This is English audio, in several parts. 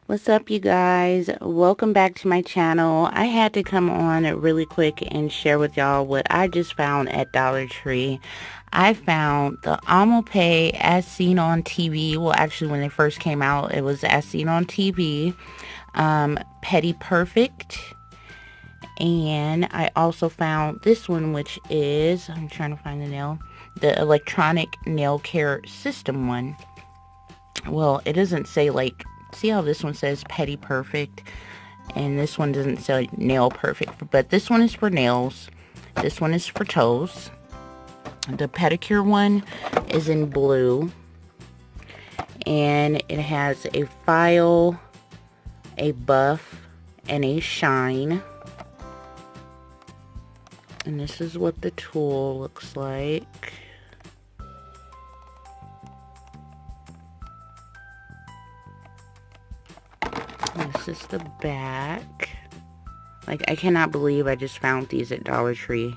What's up, you guys? Welcome back to my channel. I had to come on really quick and share with y'all what I just found at Dollar Tree. I found the AMOPE As Seen on TV. Well, actually, when they first came out, it was As Seen on TV. Pedi Perfect. And I also found this one, which is, I'm trying to find the electronic nail care system one. Well, it doesn't say, like, see how this one says Pedi Perfect and this one doesn't say Nail Perfect, but this one is for nails, this one is for toes. The pedicure one is in blue, and it has a file, a buff, and a shine. And this is what the tool looks like. This is the back. Like, I cannot believe I just found these at Dollar Tree.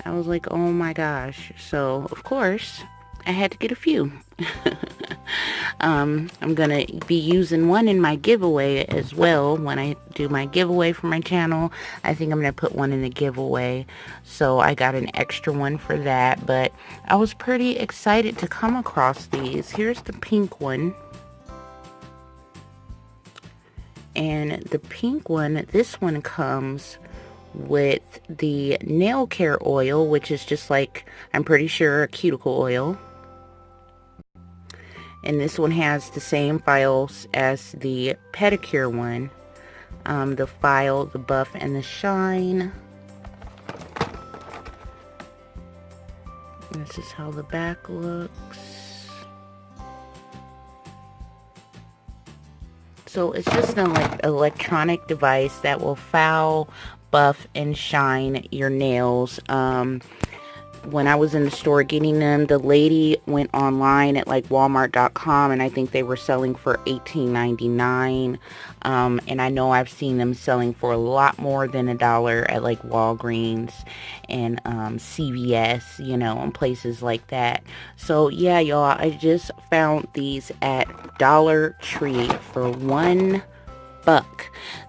I was like, oh my gosh. So, of course, I had to get a few. I'm gonna be using one in my giveaway as well. When I do my giveaway for my channel, I think I'm gonna put one in the giveaway. So I got an extra one for that. But I was pretty excited to come across these. Here's the pink one. And the pink one, this one comes with the nail care oil, which is just like, I'm pretty sure, a cuticle oil. And this one has the same files as the pedicure one. The file, the buff, and the shine. This is how the back looks. So it's just an electronic device that will file, buff, and shine your nails. When I was in the store getting them, the lady went online at like Walmart.com, and I think they were selling for $18.99. And I know I've seen them selling for a lot more than $1 at like Walgreens and CVS, you know, and places like that. So yeah, y'all, I just found these at Dollar Tree for $1.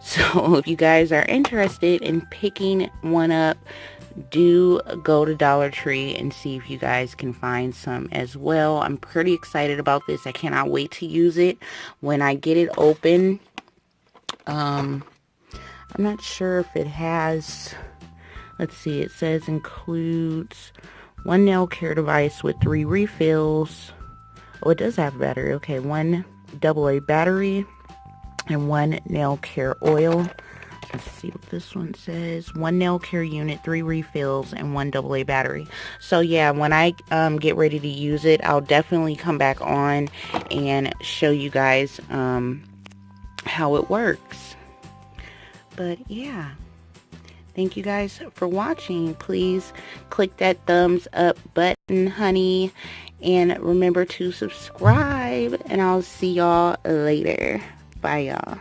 So if you guys are interested in picking one up, do go to Dollar Tree and see if you guys can find some as well. I'm pretty excited about this. I cannot wait to use it when I get it open. I'm not sure if it has, let's see, it says includes 1 nail care device with 3 refills. Oh, it does have a battery. Okay, 1 AA battery and 1 nail care oil. Let's see what this one says. 1 nail care unit, 3 refills, and 1 AA battery. So yeah, when I get ready to use it, I'll definitely come back on and show you guys how it works. But yeah, thank you guys for watching. Please click that thumbs up button, honey, and remember to subscribe, and I'll see y'all later. Bye, y'all.